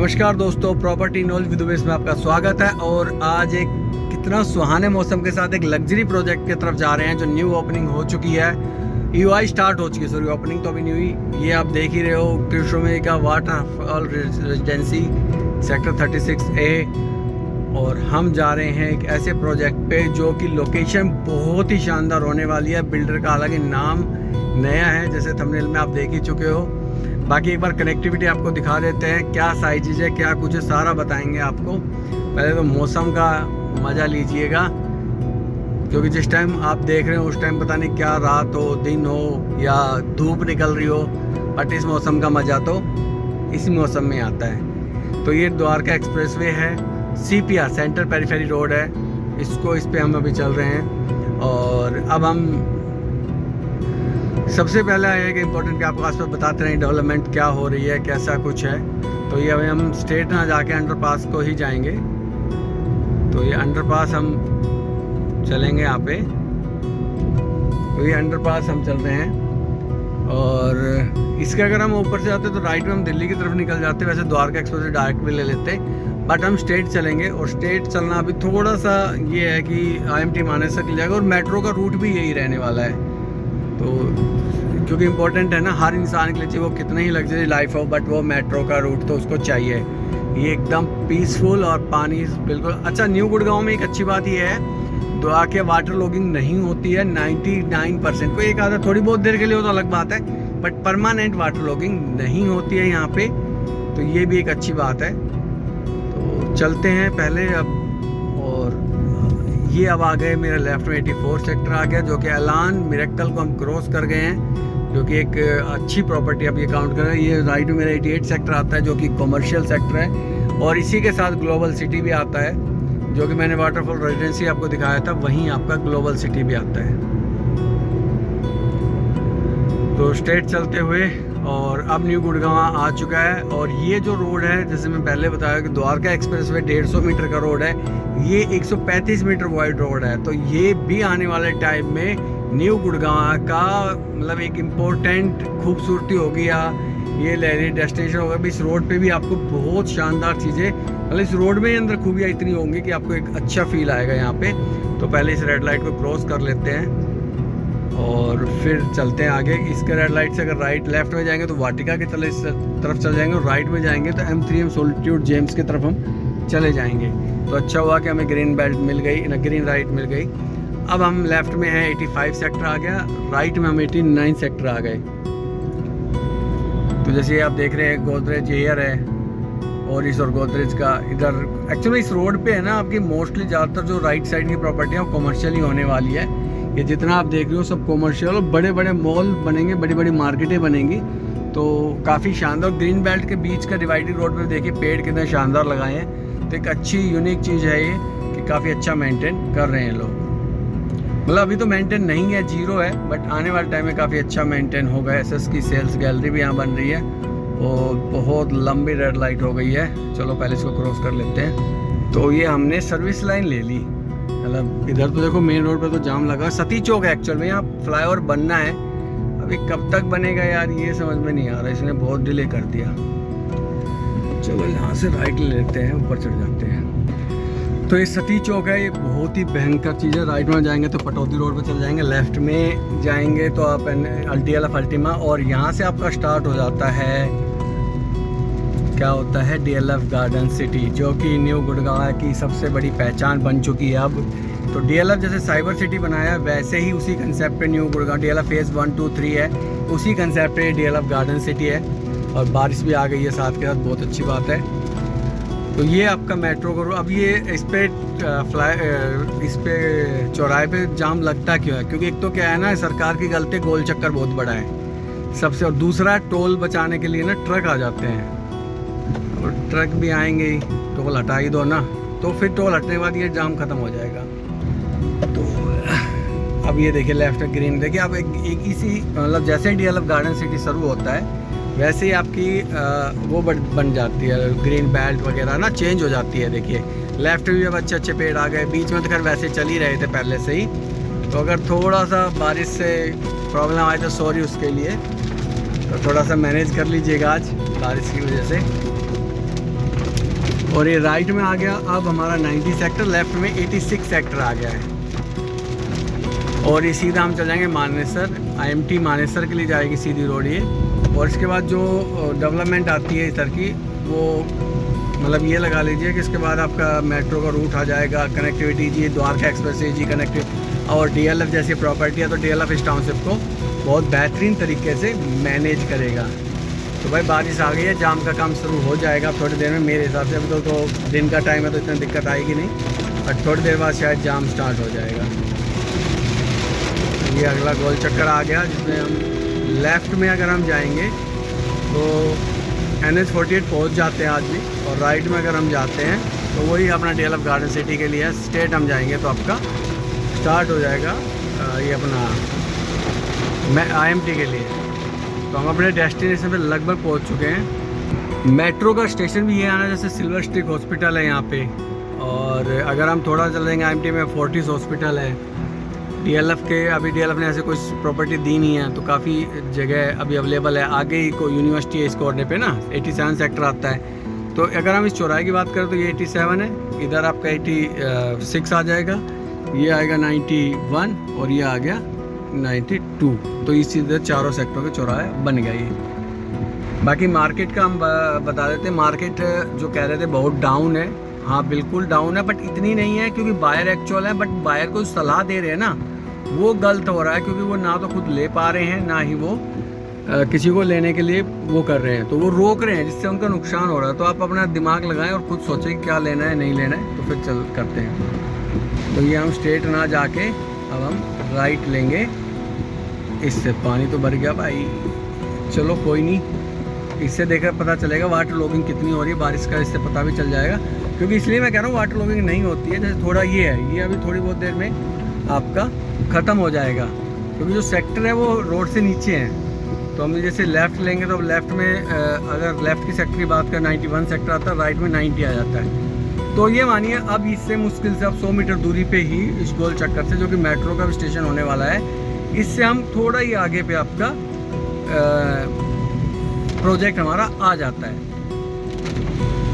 नमस्कार दोस्तों, property knowledge with Umesh में आपका स्वागत है। और आज एक कितना सुहाने मौसम के साथ एक लग्जरी प्रोजेक्ट की तरफ जा रहे हैं जो न्यू ओपनिंग हो चुकी है। ईओआई स्टार्ट हो चुकी है, सॉरी ओपनिंग तो अभी नहीं हुई। ये आप देख ही रहे हो, कृष्णमे का वाटरफॉल रेजिडेंसी सेक्टर 36A। और हम जा रहे हैं एक ऐसे प्रोजेक्ट पे जो कि लोकेशन बहुत ही शानदार होने वाली है। बिल्डर का हालांकि नाम नया है, जैसे थंबनेल में आप देख ही चुके हो। बाकी एक बार कनेक्टिविटी आपको दिखा देते हैं, क्या साइजेज है, क्या कुछ है, सारा बताएंगे आपको। पहले तो मौसम का मज़ा लीजिएगा, क्योंकि जिस टाइम आप देख रहे हो उस टाइम पता नहीं क्या रात हो, दिन हो या धूप निकल रही हो, बट इस मौसम का मज़ा तो इसी मौसम में आता है। तो ये द्वारका एक्सप्रेसवे है, CPR सेंट्रल पेरिफेरी रोड है, इस पे हम अभी चल रहे हैं। और अब हम सबसे पहला है कि इम्पोर्टेंट कि आपको आसपास बताते रहें डेवलपमेंट क्या हो रही है, कैसा कुछ है। तो ये अभी हम स्ट्रेट ना जाके अंडरपास को ही जाएंगे। तो ये अंडरपास हम चलेंगे यहाँ पे। तो ये अंडरपास हम चल रहे हैं और इसके अगर हम ऊपर से जाते तो राइट में हम दिल्ली की तरफ निकल जाते। वैसे द्वारका एक्सप्रेस डायरेक्ट भी ले लेते, बट हम स्ट्रेट चलेंगे। और स्ट्रेट चलना अभी थोड़ा सा ये है कि IMT मानेसर चल जाएगा और मेट्रो का रूट भी यही रहने वाला है। तो क्योंकि इम्पोर्टेंट है ना, हर इंसान के लिए, चाहे वो कितने ही लग्जरी लाइफ हो, बट वो मेट्रो का रूट तो उसको चाहिए। ये एकदम पीसफुल और पानी बिल्कुल अच्छा। न्यू गुड़गांव में एक अच्छी बात ये है, दुआ के वाटर लॉगिंग नहीं होती है 99%। कोई एक आधा थोड़ी बहुत देर के लिए हो तो अलग बात है, बट परमानेंट वाटर लॉगिंग नहीं होती है यहाँ पे। तो ये भी एक अच्छी बात है। तो चलते हैं पहले अब। और ये अब आ गए मेरे लेफ्ट में 84 सेक्टर आ गया, जो कि एलान मिरेकल को हम क्रॉस कर गए हैं, जो कि एक अच्छी प्रॉपर्टी अब ये काउंट कर रहे हैं। ये राइट में मेरा 88 सेक्टर आता है, जो कि कमर्शियल सेक्टर है। और इसी के साथ ग्लोबल सिटी भी आता है, जो कि मैंने वाटरफॉल रेजिडेंसी आपको दिखाया था, वहीं आपका ग्लोबल सिटी भी आता है। तो स्ट्रेट चलते हुए और अब न्यू गुड़गांव आ चुका है। और ये जो रोड है, जैसे मैं पहले बताया कि द्वारका एक्सप्रेसवे 150 मीटर का रोड है, ये 135 मीटर वाइड रोड है। तो ये भी आने वाले टाइम में न्यू गुड़गांव का मतलब एक इम्पोर्टेंट खूबसूरती होगी या ये लहरी डेस्टिनेशन होगा। इस रोड पे भी आपको बहुत शानदार चीज़ें, मतलब इस रोड में अंदर खूबियाँ इतनी होंगी कि आपको एक अच्छा फील आएगा यहाँ पे। तो पहले इस रेड लाइट को क्रॉस कर लेते हैं और फिर चलते हैं आगे। इसके रेड लाइट से अगर राइट लेफ्ट में जाएंगे तो वाटिका की तरफ चल जाएंगे, और राइट में जाएंगे तो M3M सोलिट्यूड जेम्स की तरफ हम चले जाएंगे। तो अच्छा हुआ कि हमें ग्रीन बेल्ट मिल गई, ग्रीन लाइट मिल गई। अब हम लेफ्ट में है 85 सेक्टर आ गया, राइट में हम 89 सेक्टर आ गए। तो जैसे आप देख रहे हैं गोदरेज एयर है, और गोदरेज का इधर एक्चुअली इस रोड पे है ना, आपकी मोस्टली ज़्यादातर जो राइट साइड की प्रॉपर्टी है वो कमर्शियल ही होने वाली है। ये जितना आप देख रहे हो सब कमर्शियल, और बड़े बड़े मॉल बनेंगे, बड़ी बड़ी मार्केटें बनेंगी। तो काफ़ी शानदार। ग्रीन बेल्ट के बीच का डिवाइडेड रोड पे देखिए पेड़ कितने शानदार लगाए हैं। तो एक अच्छी यूनिक चीज़ है ये कि काफ़ी अच्छा मेंटेन कर रहे हैं लोग। मतलब अभी तो मेंटेन नहीं है, जीरो है, बट आने वाले टाइम में काफ़ी अच्छा मेंटेन होगा। SS की सेल्स गैलरी भी यहाँ बन रही है और बहुत लंबी रेड लाइट हो गई है। चलो पहले इसको क्रॉस कर लेते हैं। तो ये हमने सर्विस लाइन ले ली। मतलब इधर तो देखो मेन रोड पे तो जाम लगा। सती चौक है एक्चुअल में, यहाँ फ्लाईओवर बनना है। अभी कब तक बनेगा यार, ये समझ में नहीं आ रहा, इसने बहुत डिले कर दिया। चलो यहाँ से राइट ले लेते हैं, ऊपर चढ़ जाते हैं। तो ये सती चौक है, ये बहुत ही भयंकर चीज़ है। राइट में जाएंगे तो पटौदी रोड पे चल जाएंगे, लेफ्ट में जाएंगे तो आप DLF अल्टीमा, और यहाँ से आपका स्टार्ट हो जाता है, क्या होता है, DLF गार्डन सिटी, जो कि न्यू गुड़गांव की सबसे बड़ी पहचान बन चुकी है अब। तो DLF जैसे साइबर सिटी बनाया, वैसे ही उसी कंसेप्ट पे न्यू गुड़गांव DLF फेज़ 1, 2, 3 है, उसी कंसेप्ट पे DLF गार्डन सिटी है। और बारिश भी आ गई है साथ के साथ, बहुत अच्छी बात है। तो ये आपका मेट्रो का, अब ये इस पे चौराहे पे जाम लगता क्यों है, क्योंकि एक तो क्या है ना, सरकार की गलती, गोल चक्कर बहुत बड़ा है सबसे, और दूसरा टोल बचाने के लिए ना ट्रक आ जाते हैं, और ट्रक भी आएंगे ही, टोल हटा ही दो ना, तो फिर टोल हटने के बाद ये जाम ख़त्म हो जाएगा। तो अब ये देखिए लेफ्ट में ग्रीन, देखिए आप एक इसी मतलब जैसे DLF गार्डन सिटी शुरू होता है वैसे ही आपकी वो बन जाती है, ग्रीन बेल्ट वगैरह ना चेंज हो जाती है। देखिए लेफ्ट में भी अब अच्छे अच्छे पेड़ आ गए, बीच में तो खैर वैसे चल ही रहे थे पहले से ही। तो अगर थोड़ा सा बारिश से प्रॉब्लम आए तो सॉरी उसके लिए, तो थोड़ा सा मैनेज कर लीजिएगा आज बारिश की वजह से। और ये राइट में आ गया अब हमारा 90 सेक्टर, लेफ्ट में 86 सेक्टर आ गया है। और ये सीधा हम चल जाएंगे मानेसर, IMT मानेसर के लिए जाएगी सीधी रोड ये। और इसके बाद जो डेवलपमेंट आती है इधर की, वो मतलब ये लगा लीजिए कि इसके बाद आपका मेट्रो का रूट आ जाएगा, कनेक्टिविटी जी, द्वारका एक्सप्रेस जी कनेक्टिव, और DLF जैसी प्रॉपर्टी है तो DLF इस टाउनशिप को बहुत बेहतरीन तरीके से मैनेज करेगा। तो भाई बारिश आ गई है, जाम का काम शुरू हो जाएगा थोड़ी देर में मेरे हिसाब से। अभी तो दिन का टाइम है तो इतनी दिक्कत आएगी नहीं, और थोड़ी देर बाद शायद जाम स्टार्ट हो जाएगा। ये अगला गोल चक्कर आ गया, जिसमें हम लेफ़्ट में अगर हम जाएंगे तो NH48 पहुंच जाते हैं आज भी, और राइट में अगर हम जाते हैं तो वही अपना DLF गार्डन सिटी के लिए है। स्ट्रेट हम जाएंगे तो आपका स्टार्ट हो जाएगा ये अपना IMT के लिए। तो हम अपने डेस्टिनेशन पे लगभग पहुंच चुके हैं। मेट्रो का स्टेशन भी ये आना, जैसे सिल्वर स्टिक हॉस्पिटल है यहाँ पे, और अगर हम थोड़ा चल जाएंगे IMT में फोर्टिस हॉस्पिटल है। DLF के अभी DLF ने ऐसे कोई प्रॉपर्टी दी नहीं है, तो काफ़ी जगह अभी अवेलेबल है। आगे ही को यूनिवर्सिटी है इस कॉर्नर पे ना, 87 सेक्टर आता है। तो अगर हम इस चौराहे की बात करें तो ये 87 है, इधर आपका 86 आ जाएगा, ये आएगा 91 और ये आ गया 92। तो इस इधर चारों सेक्टरों के चौराहे बन गया ये। बाकी मार्केट का हम बता देते हैं। मार्केट जो कह रहे थे बहुत डाउन है, हाँ बिल्कुल डाउन है, बट इतनी नहीं है क्योंकि बायर एक्चुअल है, बट बायर को सलाह दे रहे हैं ना वो गलत हो रहा है, क्योंकि वो ना तो खुद ले पा रहे हैं, ना ही वो किसी को लेने के लिए वो कर रहे हैं, तो वो रोक रहे हैं, जिससे उनका नुकसान हो रहा है। तो आप अपना दिमाग लगाएं और खुद सोचें कि क्या लेना है नहीं लेना है, तो फिर चल करते हैं। तो ये हम स्ट्रेट ना जाके अब हम राइट लेंगे। इससे पानी तो भर गया भाई, चलो कोई नहीं, इससे देखकर पता चलेगा वाटर लॉगिंग कितनी हो रही है बारिश का, इससे पता भी चल जाएगा। क्योंकि इसलिए मैं कह रहा हूँ वाटर लॉगिंग नहीं होती है, जैसे थोड़ा ये है, ये अभी थोड़ी बहुत देर में आपका ख़त्म हो जाएगा, क्योंकि जो सेक्टर है वो रोड से नीचे है। तो हम जैसे लेफ़्ट लेंगे तो लेफ़्ट में अगर लेफ़्ट की सेक्टर की बात करें 91 सेक्टर आता है, राइट में 90 आ जाता है। तो ये मानिए अब इससे मुश्किल से अब 100 मीटर दूरी पे ही इस गोल चक्कर से, जो कि मेट्रो का भी स्टेशन होने वाला है, इससे हम थोड़ा ही आगे पे आपका प्रोजेक्ट हमारा आ जाता है।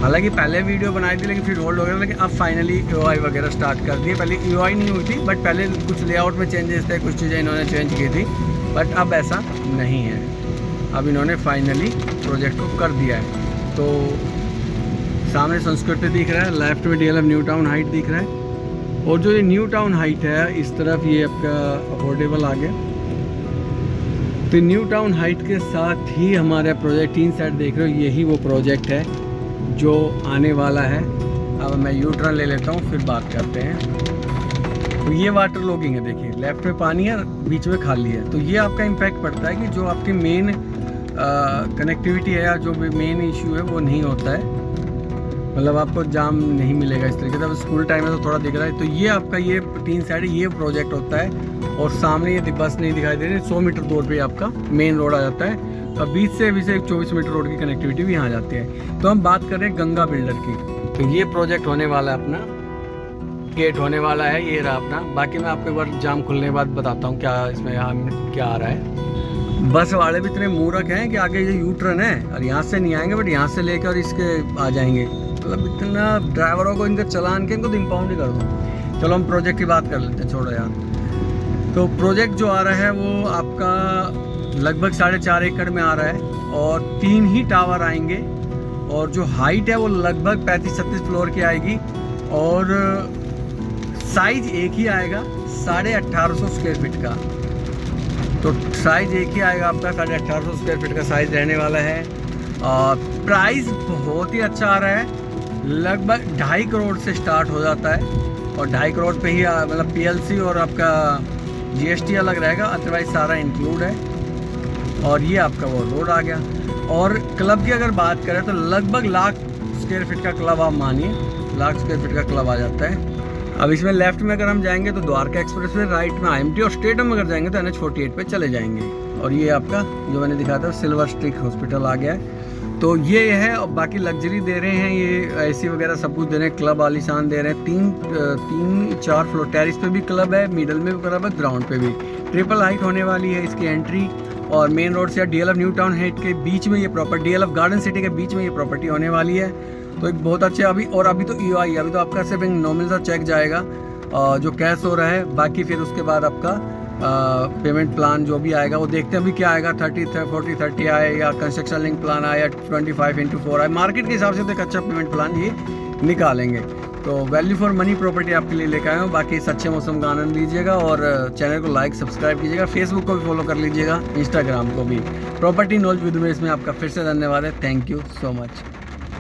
हालांकि पहले वीडियो बनाई थी लेकिन फिर होल्ड हो गया, लेकिन अब फाइनली EOI वगैरह स्टार्ट कर दिए। पहले EOI नहीं हुई थी, बट पहले कुछ लेआउट में चेंजेस थे, कुछ चीज़ें इन्होंने चेंज की थी, बट अब ऐसा नहीं है। अब इन्होंने फाइनली प्रोजेक्ट को कर दिया है। तो सामने संस्कृति दिख रहा है, लेफ्ट में DLF न्यू टाउन हाइट दिख रहा है, और जो ये न्यू टाउन हाइट है इस तरफ ये आपका अफोर्डेबल आ गया। तो न्यू टाउन हाइट के साथ ही हमारा प्रोजेक्ट 3 साइड देख रहे हो, यही वो प्रोजेक्ट है जो आने वाला है। अब मैं यू टर्न ले लेता हूँ, फिर बात करते हैं। तो ये वाटर लॉगिंग है, देखिए लेफ्ट में पानी है, बीच में खाली है। तो ये आपका इम्पैक्ट पड़ता है कि जो आपकी मेन कनेक्टिविटी है या जो भी मेन इशू है वो नहीं होता है, मतलब आपको जाम नहीं मिलेगा इस तरीके से। अब स्कूल टाइम में तो थोड़ा दिख रहा है। तो ये आपका ये 3 साइड ये प्रोजेक्ट होता है, और सामने ये बस नहीं दिखाई दे रही, 100 मीटर दूर पे आपका मेन रोड आ जाता है। तो बीच से 24 मीटर रोड की कनेक्टिविटी भी यहाँ आ जाती है। तो हम बात कर रहे हैं गंगा बिल्डर की। तो ये प्रोजेक्ट होने वाला है, अपना गेट होने वाला है, ये रहा अपना। बाकी मैं आपको एक बार जाम खुलने के बाद बताता हूँ क्या इसमें यहाँ क्या आ रहा है। बस वाले भी इतने मूर्ख हैं कि आगे ये यू टर्न है और यहाँ से नहीं आएंगे, बट यहाँ से लेकर इसके आ जाएंगे। मतलब इतना ड्राइवरों को इनका चलान के इनको तो इम्पाउंड ही कर दो। चलो हम प्रोजेक्ट की बात कर लेते हैं, छोड़ो यार। तो प्रोजेक्ट जो आ रहा है वो आपका लगभग 4.5 एकड़ में आ रहा है, और 3 ही टावर आएंगे, और जो हाइट है वो लगभग 35-36 फ्लोर की आएगी, और साइज एक ही आएगा 1850 स्क्वायर फीट का। तो साइज एक ही आएगा आपका, 1850 स्क्वायर फीट का साइज रहने वाला है। और प्राइस बहुत ही अच्छा आ रहा है, लगभग 2.5 करोड़ से स्टार्ट हो जाता है, और 2.5 करोड़ पे ही मतलब PLC और आपका GST अलग रहेगा, अदरवाइज सारा इंक्लूड है। और ये आपका वो रोड आ गया। और क्लब की अगर बात करें तो लगभग 1,00,000 स्क्वायर फीट का क्लब, आप मानिए 1,00,000 स्क्वायर फीट का क्लब आ जाता है। अब इसमें लेफ्ट में अगर हम जाएंगे तो द्वारका एक्सप्रेस वे, राइट में IMT, और स्ट्रेट में अगर जाएंगे तो NH48 पे चले जाएंगे। और ये आपका जो मैंने दिखाया था सिल्वर स्टिक हॉस्पिटल आ गया है। तो ये है, और बाकी लग्जरी दे रहे हैं, ये AC वगैरह सब कुछ दे रहे हैं, क्लब आलीशान दे रहे हैं। 3-4 फ्लोर टेरिस पे भी क्लब है, मिडल में भी क्लब है, ग्राउंड पे भी। ट्रिपल हाइट होने वाली है इसकी एंट्री, और मेन रोड से DLF न्यू टाउन हेड के बीच में ये प्रॉपर्टी, DLF गार्डन सिटी के बीच में ये प्रॉपर्टी होने वाली है। तो एक बहुत अच्छे अभी तो EOI, अभी तो आपका सिर्फ एक नॉमिनल सा चेक जाएगा जो कैश हो रहा है, बाकी फिर उसके बाद आपका पेमेंट प्लान जो भी आएगा वो देखते हैं अभी क्या आएगा, 30 आए या कंस्ट्रक्शन लिंक प्लान आए या 25x4 आए, मार्केट के हिसाब से तो एक अच्छा पेमेंट प्लान ये निकालेंगे। तो वैल्यू फॉर मनी प्रॉपर्टी आपके लिए लेकर आया हूँ। बाकी इस अच्छे मौसम का आनंद लीजिएगा और चैनल को लाइक सब्सक्राइब कीजिएगा, फेसबुक को भी फॉलो कर लीजिएगा, इंस्टाग्राम को भी। प्रॉपर्टी नॉलेज विद उमेश में आपका फिर से धन्यवाद है। Thank you so much.